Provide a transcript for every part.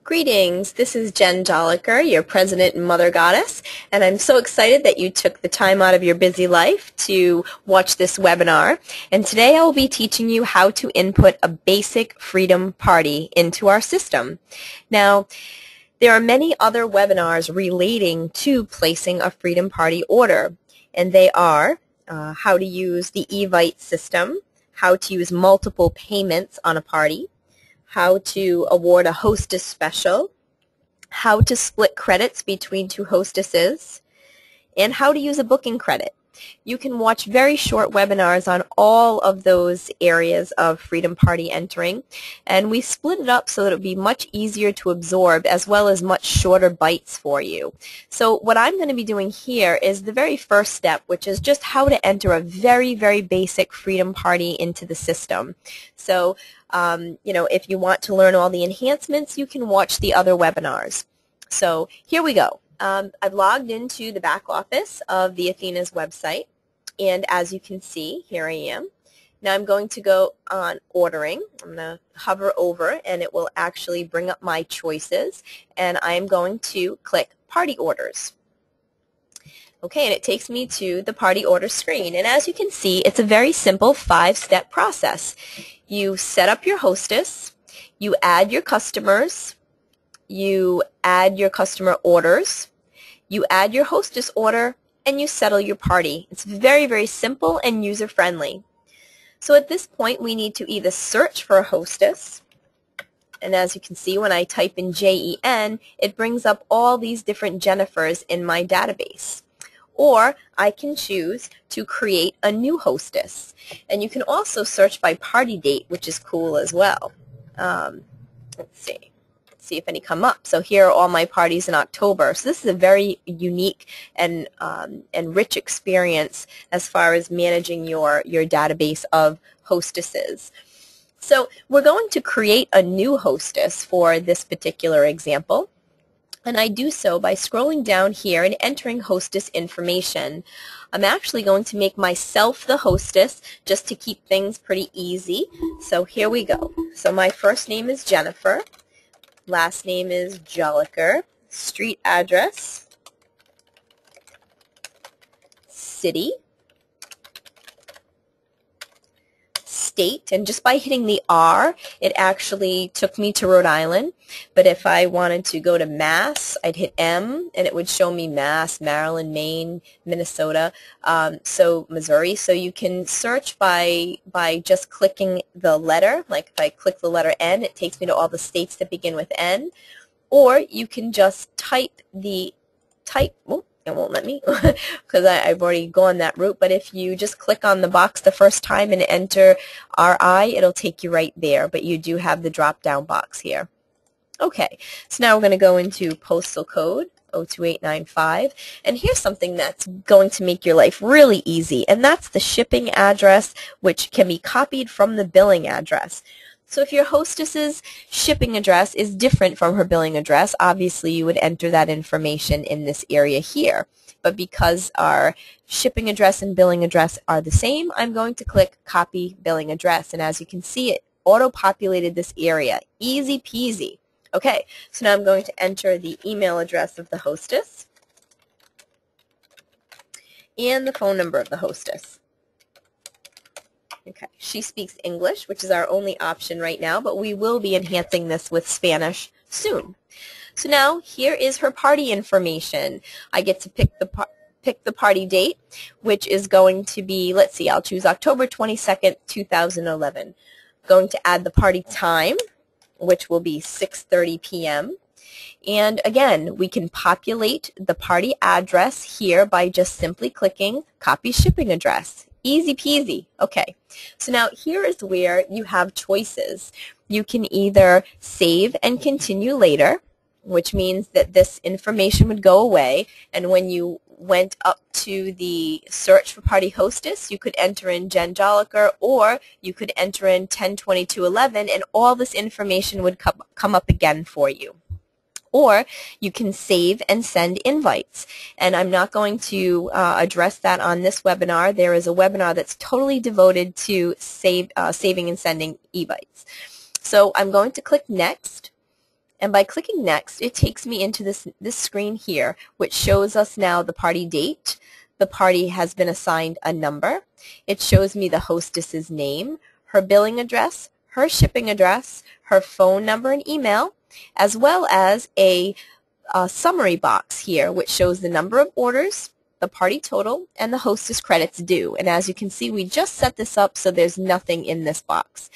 Greetings, this is Jen Joliker, your President and Mother Goddess, and I'm so excited that you took the time out of your busy life to watch this webinar. And today I will be teaching you how to input a basic freedom party into our system. Now, there are many other webinars relating to placing a freedom party order, and they are how to use the eVite system, how to use multiple payments on a party, how to award a hostess special, how to split credits between two hostesses, and how to use a booking credit. You can watch very short webinars on all of those areas of freedom party entering, and we split it up so that it would be much easier to absorb as well as much shorter bites for you. So what I'm going to be doing here is the very first step, which is just how to enter a very, very basic freedom party into the system. So if you want to learn all the enhancements, you can watch the other webinars. So here we go. I've logged into the back office of the Athena's website, and as you can see, here I am. Now I'm going to go on ordering. I'm going to hover over, and it will actually bring up my choices, and I'm going to click Party Orders. Okay, and it takes me to the party order screen, and as you can see, it's a very simple 5-step process. You set up your hostess, you add your customers, you add your customer orders, you add your hostess order, and you settle your party. It's very, very simple and user-friendly. So at this point, we need to either search for a hostess, and as you can see, when I type in JEN, it brings up all these different Jennifers in my database. Or I can choose to create a new hostess. And you can also search by party date, which is cool as well. Let's see if any come up. So here are all my parties in October. So this is a very unique and rich experience as far as managing your database of hostesses. So we're going to create a new hostess for this particular example. And I do so by scrolling down here and entering hostess information. I'm actually going to make myself the hostess just to keep things pretty easy. So here we go. So my first name is Jennifer. Last name is Joliker. Street address. City. State, and just by hitting the R, it actually took me to Rhode Island. But if I wanted to go to Mass, I'd hit M, and it would show me Mass, Maryland, Maine, Minnesota, so Missouri. So you can search by just clicking the letter. Like if I click the letter N, it takes me to all the states that begin with N. Or you can just type it won't let me because I've already gone that route, but if you just click on the box the first time and enter RI, it'll take you right there, but you do have the drop-down box here. Okay, so now we're going to go into postal code 02895, and here's something that's going to make your life really easy, and that's the shipping address, which can be copied from the billing address. So if your hostess's shipping address is different from her billing address, obviously you would enter that information in this area here. But because our shipping address and billing address are the same, I'm going to click Copy Billing Address. And as you can see, it auto-populated this area. Easy peasy. Okay, so now I'm going to enter the email address of the hostess and the phone number of the hostess. Okay, she speaks English, which is our only option right now, but we will be enhancing this with Spanish soon. So now here is her party information. I get to pick the party date, which is going to be, let's see, I'll choose October 22nd, 2011. Going to add the party time, which will be 6:30 p.m. And again, we can populate the party address here by just simply clicking Copy Shipping Address. Easy peasy. Okay, so now here is where you have choices. You can either save and continue later, which means that this information would go away, and when you went up to the search for party hostess, you could enter in Jen Joliker, or you could enter in 102211, and all this information would come up again for you. Or you can save and send invites. And I'm not going to address that on this webinar. There is a webinar that's totally devoted to saving and sending invites. So I'm going to click Next. And by clicking next, it takes me into this screen here, which shows us now the party date. The party has been assigned a number. It shows me the hostess's name, her billing address, her shipping address, her phone number and email, as well as a summary box here, which shows the number of orders, the party total, and the hostess credits due. And as you can see, we just set this up so there's nothing in this box.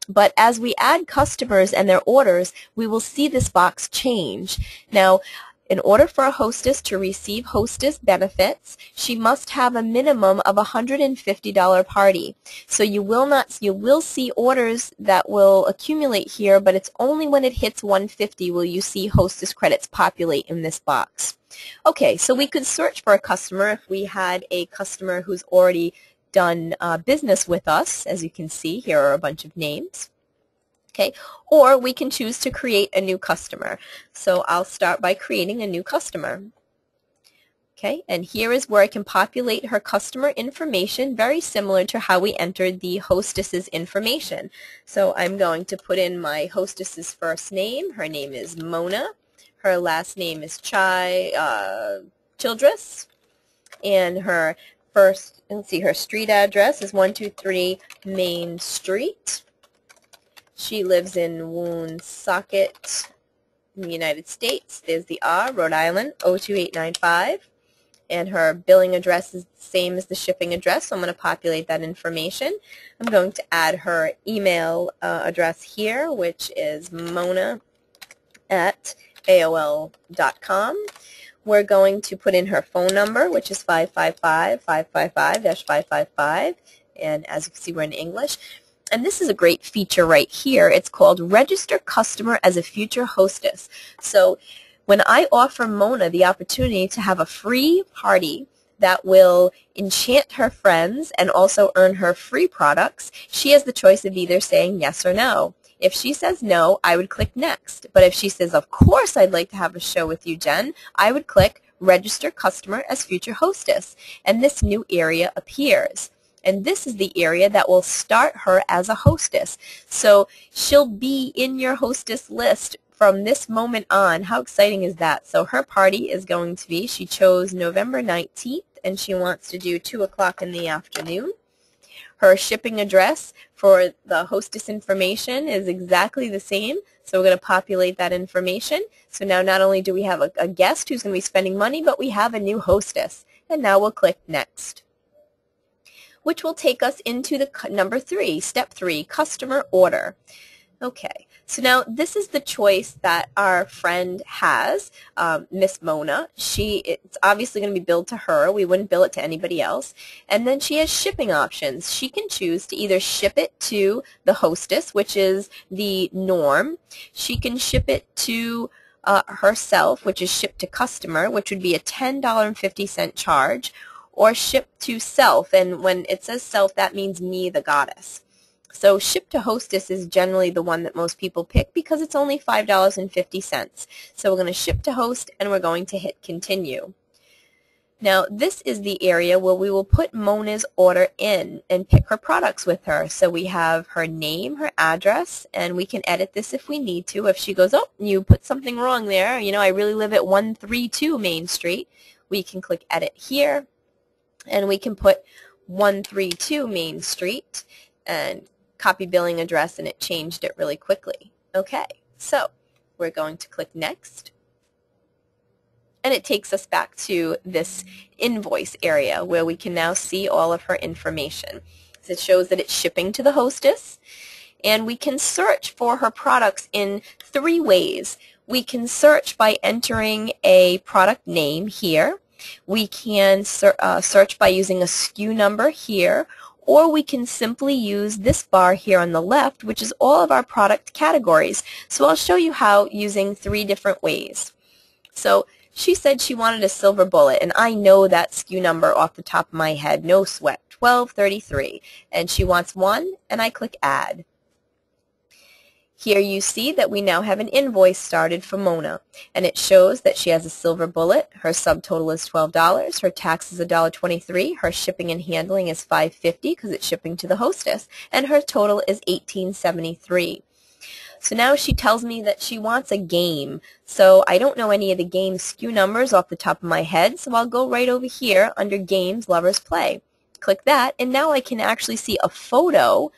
But as we add customers and their orders, we will see this box change. Now, in order for a hostess to receive hostess benefits, she must have a minimum of a $150 party. So you will see orders that will accumulate here, but it's only when it hits 150 will you see hostess credits populate in this box. Okay, so we could search for a customer if we had a customer who's already done business with us. As you can see, here are a bunch of names. Okay, or we can choose to create a new customer. So I'll start by creating a new customer. Okay, and here is where I can populate her customer information, very similar to how we entered the hostess's information. So I'm going to put in my hostess's first name. Her name is Mona. Her last name is Childress. And her her street address is 123 Main Street. She lives in Woonsocket in the United States. There's the R, Rhode Island, 02895. And her billing address is the same as the shipping address, so I'm going to populate that information. I'm going to add her email address here, which is mona@aol.com. We're going to put in her phone number, which is 555-555-555. And as you can see, we're in English. And this is a great feature right here. It's called Register Customer as a Future Hostess. So when I offer Mona the opportunity to have a free party that will enchant her friends and also earn her free products, she has the choice of either saying yes or no. If she says no, I would click next. But if she says, of course I'd like to have a show with you, Jen, I would click Register Customer as Future Hostess. And this new area appears. And this is the area that will start her as a hostess. So she'll be in your hostess list from this moment on. How exciting is that? So her party is going to be, she chose November 19th, and she wants to do 2 o'clock in the afternoon. Her shipping address for the hostess information is exactly the same. So we're going to populate that information. So now not only do we have a guest who's going to be spending money, but we have a new hostess. And now we'll click Next, which will take us into the number 3, step 3, customer order. Okay, so now this is the choice that our friend has, Miss Mona. It's obviously going to be billed to her. We wouldn't bill it to anybody else. And then she has shipping options. She can choose to either ship it to the hostess, which is the norm. She can ship it to herself, which is ship to customer, which would be a $10.50 charge, or ship to self, and when it says self, that means me, the goddess. So ship to hostess is generally the one that most people pick because it's only $5.50. So we're going to ship to host, and we're going to hit continue. Now this is the area where we will put Mona's order in and pick her products with her. So we have her name, her address, and we can edit this if we need to. If she goes, oh, you put something wrong there, you know, I really live at 132 Main Street, we can click edit here. And we can put 132 Main Street and copy billing address, and it changed it really quickly. Okay, so we're going to click Next. And it takes us back to this invoice area where we can now see all of her information. So it shows that it's shipping to the hostess. And we can search for her products in 3 ways. We can search by entering a product name here. We can search by using a SKU number here, or we can simply use this bar here on the left, which is all of our product categories. So I'll show you how using 3 different ways. So she said she wanted a silver bullet, and I know that SKU number off the top of my head, no sweat, 1233. And she wants 1, and I click Add. Here you see that we now have an invoice started for Mona, and it shows that she has a silver bullet. Her subtotal is $12. Her tax is $1.23. Her shipping and handling is $5.50 because it's shipping to the hostess, and her total is $18.73. So now she tells me that she wants a game. So I don't know any of the game SKU numbers off the top of my head, so I'll go right over here under Games Lovers Play. Click that, and now I can actually see a photo,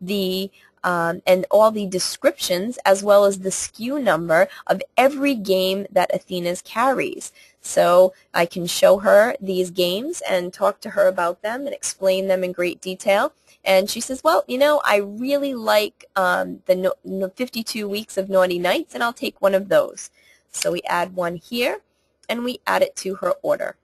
and all the descriptions, as well as the SKU number of every game that Athena's carries. So I can show her these games and talk to her about them and explain them in great detail. And she says, well, you know, I really like the 52 Weeks of Naughty Nights, and I'll take one of those. So we add one here, and we add it to her order.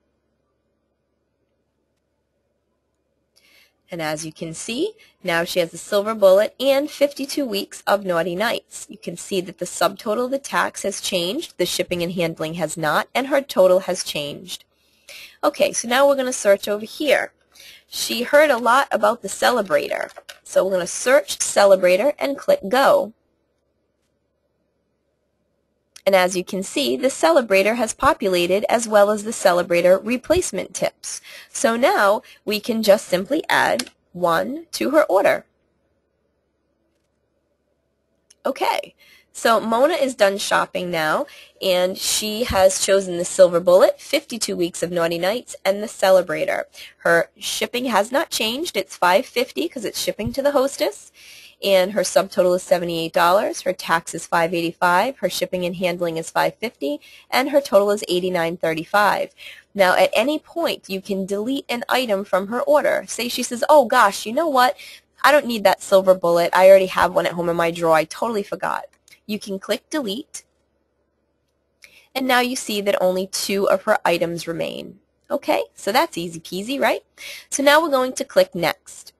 And as you can see, now she has a silver bullet and 52 weeks of Naughty Nights. You can see that the subtotal of the tax has changed, the shipping and handling has not, and her total has changed. Okay, so now we're going to search over here. She heard a lot about the Celebrator. So we're going to search Celebrator and click Go. And as you can see, the Celebrator has populated, as well as the Celebrator replacement tips. So now we can just simply add one to her order. Okay, so Mona is done shopping now, and she has chosen the Silver Bullet, 52 Weeks of Naughty Nights, and the Celebrator. Her shipping has not changed. It's $5.50 because it's shipping to the hostess. And her subtotal is $78, her tax is $5.85, her shipping and handling is $5.50, and her total is $89.35. Now, at any point, you can delete an item from her order. Say she says, oh gosh, you know what? I don't need that Silver Bullet. I already have one at home in my drawer. I totally forgot. You can click Delete, and now you see that only 2 of her items remain. Okay, so that's easy peasy, right? So now we're going to click Next.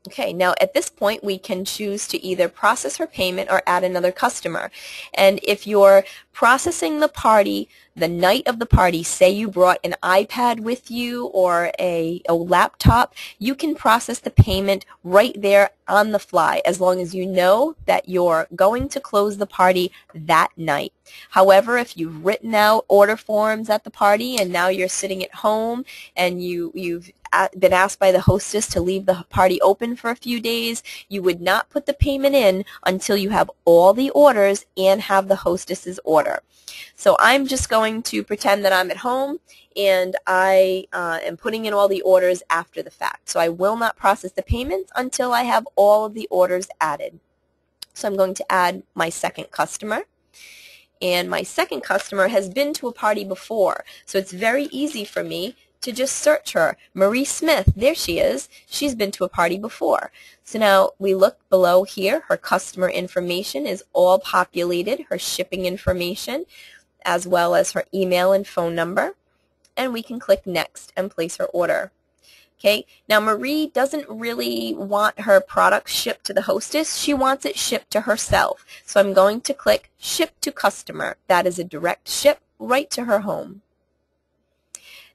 Okay, now at this point we can choose to either process her payment or add another customer. And if you're processing the party the night of the party, say you brought an iPad with you or a laptop, you can process the payment right there on the fly, as long as you know that you're going to close the party that night. However, if you've written out order forms at the party and now you're sitting at home and you've been asked by the hostess to leave the party open for a few days, you would not put the payment in until you have all the orders and have the hostess's order. So I'm just going to pretend that I'm at home and I am putting in all the orders after the fact. So I will not process the payments until I have all of the orders added. So I'm going to add my second customer. And my second customer has been to a party before, so it's very easy for me to just search her. Marie Smith, there she is. She's been to a party before. So now we look below here. Her customer information is all populated, her shipping information, as well as her email and phone number. And we can click Next and place her order. Okay, now Marie doesn't really want her product shipped to the hostess. She wants it shipped to herself. So I'm going to click Ship to Customer. That is a direct ship right to her home.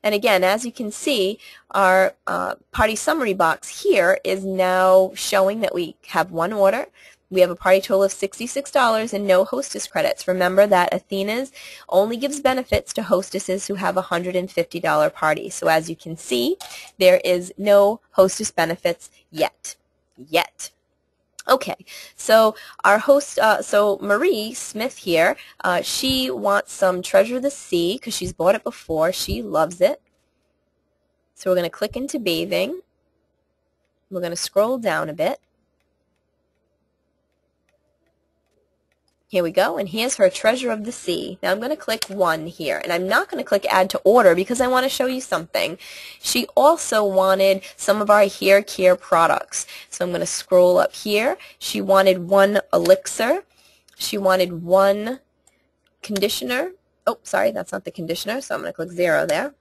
And again, as you can see, our party summary box here is now showing that we have one order. We have a party total of $66 and no hostess credits. Remember that Athena's only gives benefits to hostesses who have a $150 party. So as you can see, there is no hostess benefits yet. Okay, so our host, so Marie Smith here, she wants some Treasure of the Sea because she's bought it before. She loves it. So we're going to click into Bathing. We're going to scroll down a bit. Here we go, and here's her Treasure of the Sea. Now I'm going to click 1 here, and I'm not going to click Add to Order because I want to show you something. She also wanted some of our hair care products. So I'm going to scroll up here. She wanted 1 elixir. She wanted 1 conditioner. Oh, sorry, that's not the conditioner, so I'm going to click 0 there.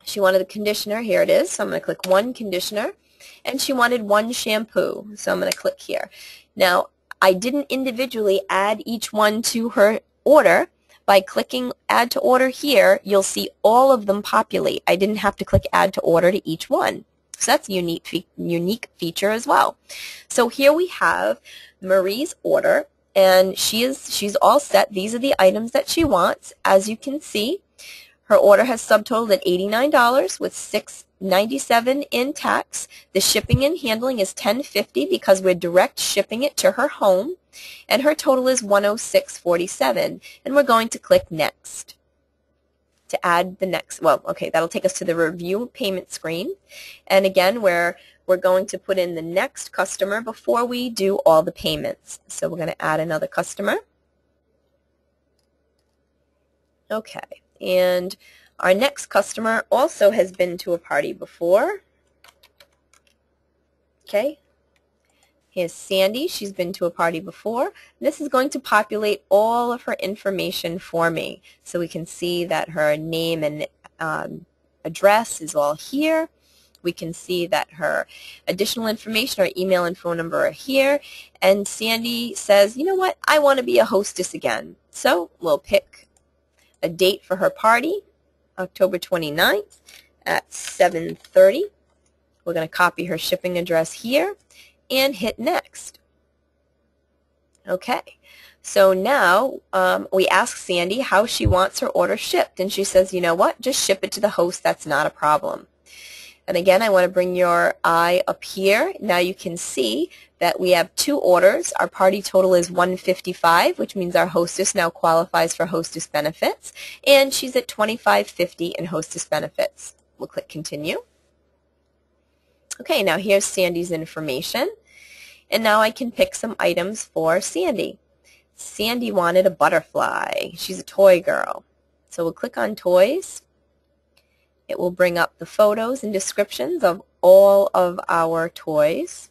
She wanted the conditioner. Here it is. So I'm going to click 1 conditioner. And she wanted 1 shampoo. So I'm going to click here. Now, I didn't individually add each one to her order. By clicking Add to Order here, you'll see all of them populate. I didn't have to click Add to Order to each one. So that's a unique feature as well. So here we have Marie's order, and she's all set. These are the items that she wants. As you can see, Her order has subtotaled at $89 with $6.97 in tax. The shipping and handling is $10.50 because we're direct shipping it to her home, and her total is $106.47, and we're going to click Next to add the next. Well, okay, that'll take us to the review payment screen, and again we're going to put in the next customer before we do all the payments. So we're going to add another customer. Okay, and our next customer also has been to a party before. Okay, here's Sandy. She's been to a party before. This is going to populate all of her information for me, so we can see that her name and address is all here. We can see that her additional information, her email and phone number are here. And Sandy says, you know what, I want to be a hostess again. So we'll pick a date for her party, October 29th at 7:30. We're going to copy her shipping address here and hit Next. Okay, so now we ask Sandy how she wants her order shipped, and she says, you know what, just ship it to the host, that's not a problem. And again, I want to bring your eye up here. Now you can see that we have two orders. Our party total is $155, which means our hostess now qualifies for hostess benefits, and she's at $25.50 in hostess benefits. We'll click Continue. Okay, now here's Sandy's information, and now I can pick some items for Sandy. Sandy wanted a butterfly. She's a toy girl. So we'll click on Toys. It will bring up the photos and descriptions of all of our toys.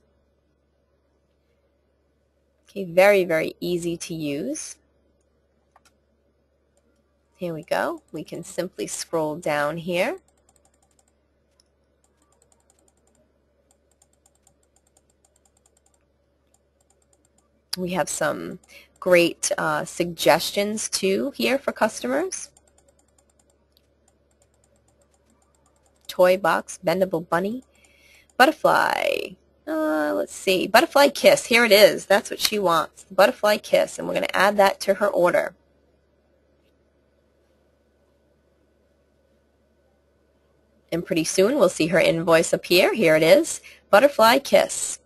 Okay, very, very easy to use. Here we go. We can simply scroll down here. We have some great suggestions too here for customers. Toy box, bendable bunny, butterfly. Let's see, butterfly kiss. Here it is. That's what she wants, the butterfly kiss, and we're going to add that to her order. And pretty soon we'll see her invoice appear. Here it is, butterfly kiss.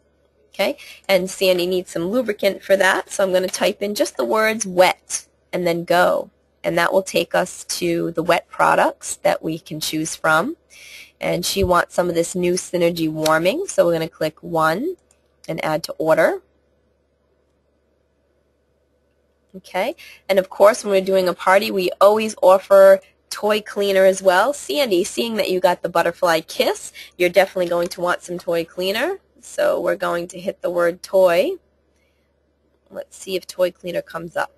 Okay, and Sandy needs some lubricant for that, so I'm going to type in just the words wet and then go. And that will take us to the wet products that we can choose from. And she wants some of this new Synergy warming, so we're going to click 1 and add to order. Okay, and of course when we're doing a party we always offer toy cleaner as well. Sandy, seeing that you got the butterfly kiss, you're definitely going to want some toy cleaner. So we're going to hit the word toy. Let's see if toy cleaner comes up.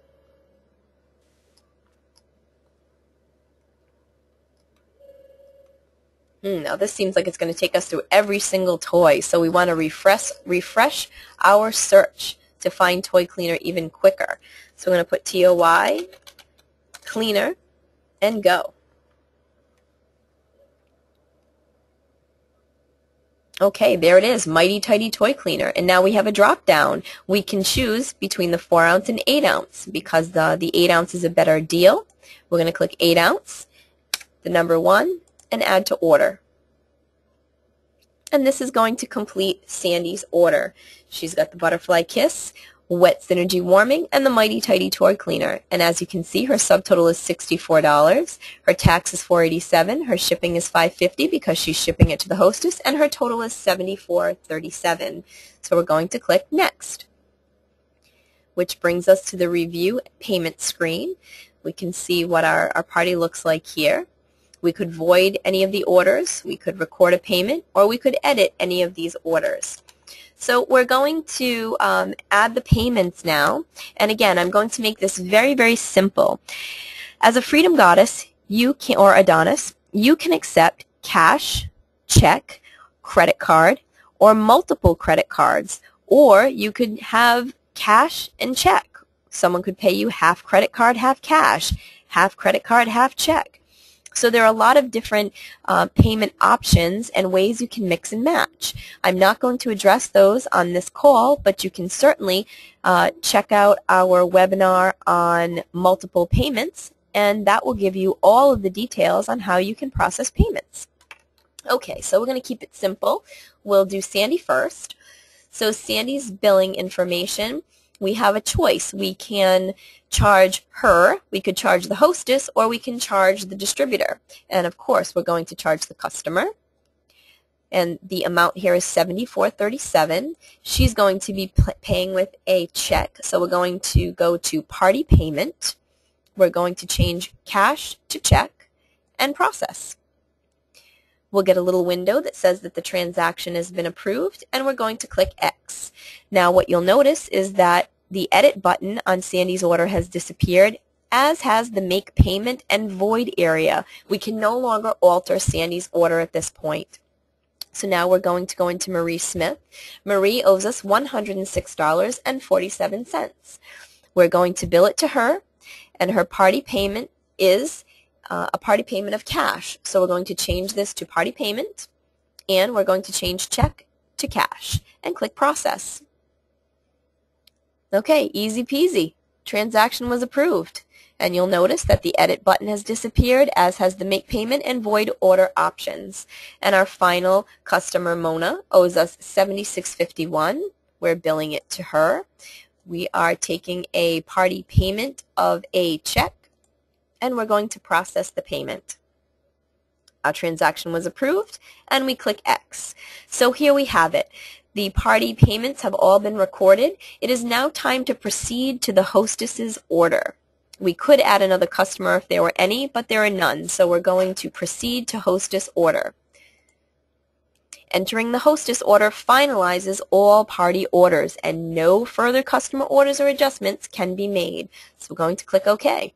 Now this seems like it's going to take us through every single toy, so we want to refresh our search to find toy cleaner even quicker. So we're going to put TOY, cleaner, and go. Okay, there it is, Mighty Tidy Toy Cleaner. And now we have a drop down. We can choose between the 4 ounce and 8 ounce because the 8 ounce is a better deal. We're going to click 8 ounce, the number 1, and add to order. And this is going to complete Sandy's order. She's got the butterfly kiss, wet Synergy warming, and the Mighty Tidy Toy Cleaner. And as you can see, her subtotal is $64. Her tax is $487. Her shipping is $550 because she's shipping it to the hostess, and her total is $74.37. So we're going to click Next, which brings us to the review payment screen. We can see what our party looks like here. We could void any of the orders, we could record a payment, or we could edit any of these orders. So we're going to add the payments now, and again I'm going to make this very, very simple. As a Freedom Goddess, you can, or Adonis, you can accept cash, check, credit card, or multiple credit cards, or you could have cash and check. Someone could pay you half credit card, half cash, half credit card, half check. So there are a lot of different payment options and ways you can mix and match. I'm not going to address those on this call, but you can certainly check out our webinar on multiple payments and that will give you all of the details on how you can process payments. Okay, so we're going to keep it simple. We'll do Sandy first. So Sandy's billing information, we have a choice. We can charge her, we could charge the hostess, or we can charge the distributor. And of course, we're going to charge the customer. And the amount here is $74.37. She's going to be paying with a check. So we're going to go to Party Payment. We're going to change cash to check and process. We'll get a little window that says that the transaction has been approved, and we're going to click X. Now what you'll notice is that the Edit button on Sandy's order has disappeared, as has the Make Payment and Void area. We can no longer alter Sandy's order at this point. So now we're going to go into Marie Smith. Marie owes us $106.47. We're going to bill it to her, and her party payment is a party payment of cash. So we're going to change this to party payment, and we're going to change check to cash and click process. Okay, easy peasy. Transaction was approved. And you'll notice that the Edit button has disappeared, as has the Make Payment and Void order options. And our final customer, Mona, owes us $76.51. We're billing it to her. We are taking a party payment of a check, and we're going to process the payment. Our transaction was approved, and we click X. So here we have it. The party payments have all been recorded. It is now time to proceed to the hostess's order. We could add another customer if there were any, but there are none, so we're going to proceed to hostess order. Entering the hostess order finalizes all party orders, and no further customer orders or adjustments can be made. So we're going to click OK.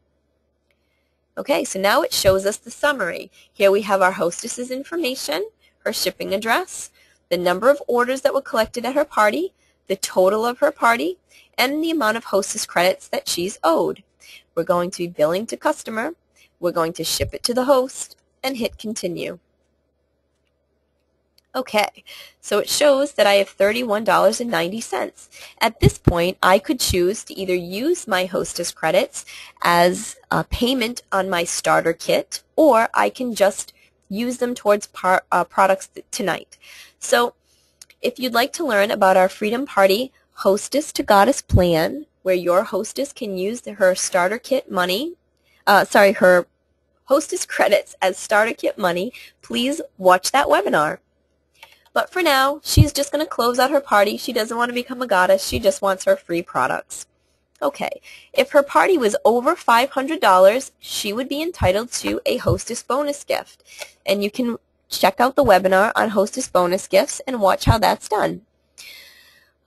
Okay, so now it shows us the summary. Here we have our hostess's information, her shipping address, the number of orders that were collected at her party, the total of her party, and the amount of hostess credits that she's owed. We're going to be billing to customer, we're going to ship it to the host, and hit continue. Okay, so it shows that I have $31.90. At this point, I could choose to either use my hostess credits as a payment on my starter kit, or I can just use them towards products tonight. So if you'd like to learn about our Freedom Party Hostess to Goddess plan, where your hostess can use her starter kit money, her hostess credits as starter kit money, please watch that webinar. But for now, she's just going to close out her party. She doesn't want to become a goddess. She just wants her free products. Okay, if her party was over $500, she would be entitled to a hostess bonus gift. And you can check out the webinar on hostess bonus gifts and watch how that's done.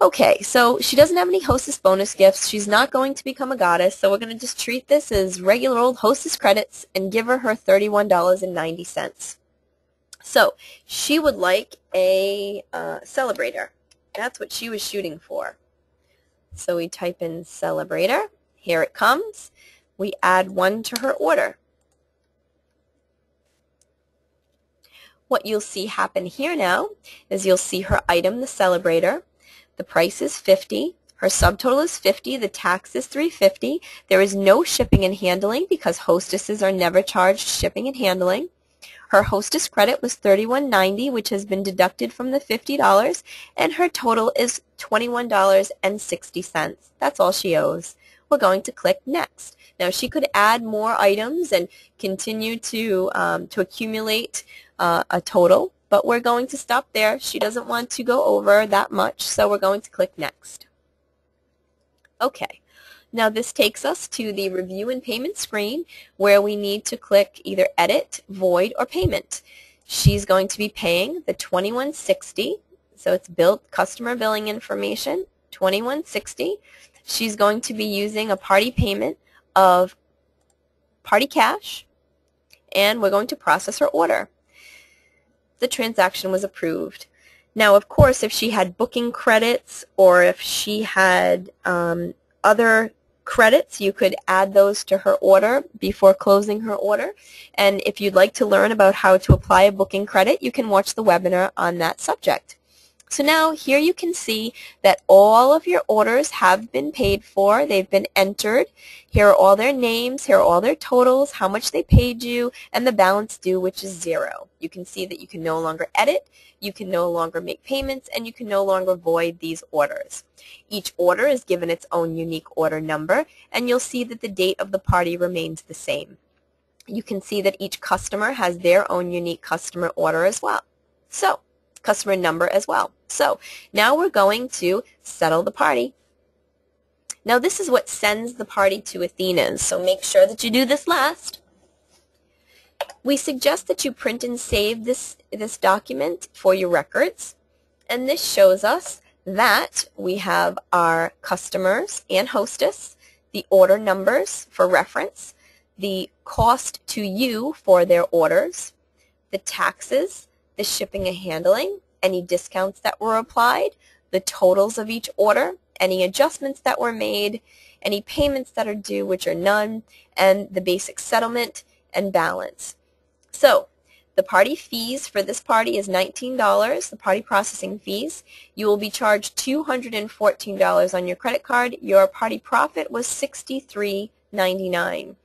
Okay, so she doesn't have any hostess bonus gifts. She's not going to become a goddess, so we're going to just treat this as regular old hostess credits and give her her $31.90. So she would like a celebrator. That's what she was shooting for. So we type in celebrator. Here it comes. We add one to her order. What you'll see happen here now is you'll see her item, the celebrator. The price is $50. Her subtotal is $50. The tax is $3.50. There is no shipping and handling because hostesses are never charged shipping and handling. Her hostess credit was $31.90, which has been deducted from the $50, and her total is $21.60. That's all she owes. We're going to click Next. Now she could add more items and continue to accumulate a total, but we're going to stop there. She doesn't want to go over that much, so we're going to click Next. Okay. Now this takes us to the Review and Payment screen where we need to click either Edit, Void, or Payment. She's going to be paying the $21.60, so it's customer billing information, $21.60. She's going to be using a party payment of party cash, and we're going to process her order. The transaction was approved. Now, of course, if she had booking credits or if she had other credits, you could add those to her order before closing her order. And if you'd like to learn about how to apply a booking credit, you can watch the webinar on that subject. So now here you can see that all of your orders have been paid for. They've been entered. Here are all their names. Here are all their totals, how much they paid you, and the balance due, which is 0. You can see that you can no longer edit, you can no longer make payments, and you can no longer void these orders. Each order is given its own unique order number, and you'll see that the date of the party remains the same. You can see that each customer has their own unique customer order as well. So, customer number as well. So, now we're going to settle the party. Now this is what sends the party to Athena's, so make sure that you do this last. We suggest that you print and save this document for your records, and this shows us that we have our customers and hostess, the order numbers for reference, the cost to you for their orders, the taxes, the shipping and handling, any discounts that were applied, the totals of each order, any adjustments that were made, any payments that are due, which are none, and the basic settlement and balance. So the party fees for this party is $19, the party processing fees. You will be charged $214 on your credit card. Your party profit was $63.99.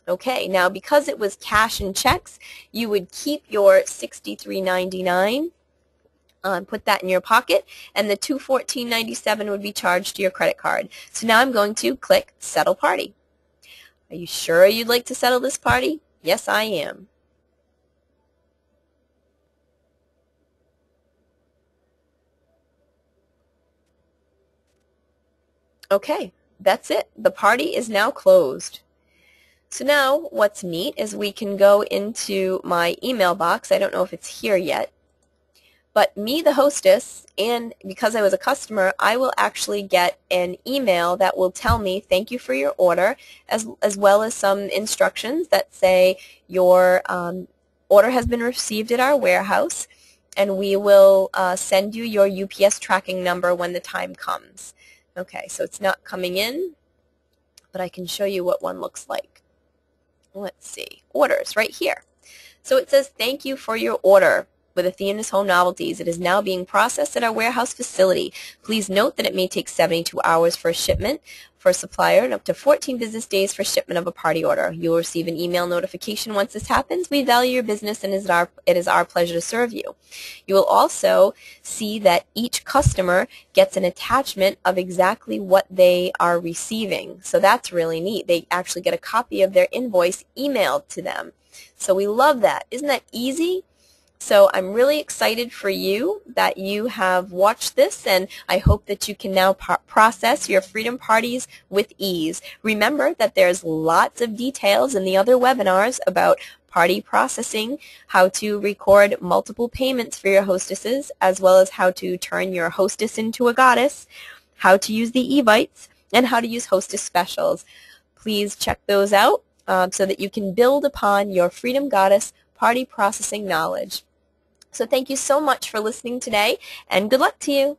Okay, now because it was cash and checks, you would keep your $63.99, put that in your pocket, and the $214.97 would be charged to your credit card. So now I'm going to click Settle Party. Are you sure you'd like to settle this party? Yes, I am. Okay, that's it. The party is now closed. So now what's neat is we can go into my email box. I don't know if it's here yet, but me, the hostess, and because I was a customer, I will actually get an email that will tell me thank you for your order, as well as some instructions that say your order has been received at our warehouse, and we will send you your UPS tracking number when the time comes. Okay, so it's not coming in, but I can show you what one looks like. Let's see, orders right here. So it says, thank you for your order with Athena's Home Novelties. It is now being processed at our warehouse facility. Please note that it may take 72 hours for a shipment for a supplier and up to 14 business days for shipment of a party order. You will receive an email notification once this happens. We value your business and it is our pleasure to serve you. You will also see that each customer gets an attachment of exactly what they are receiving. So that's really neat. They actually get a copy of their invoice emailed to them. So we love that. Isn't that easy? So I'm really excited for you that you have watched this, and I hope that you can now process your freedom parties with ease. Remember that there's lots of details in the other webinars about party processing, how to record multiple payments for your hostesses, as well as how to turn your hostess into a goddess, how to use the evites, and how to use hostess specials. Please check those out so that you can build upon your Freedom Goddess party processing knowledge. So thank you so much for listening today, and good luck to you.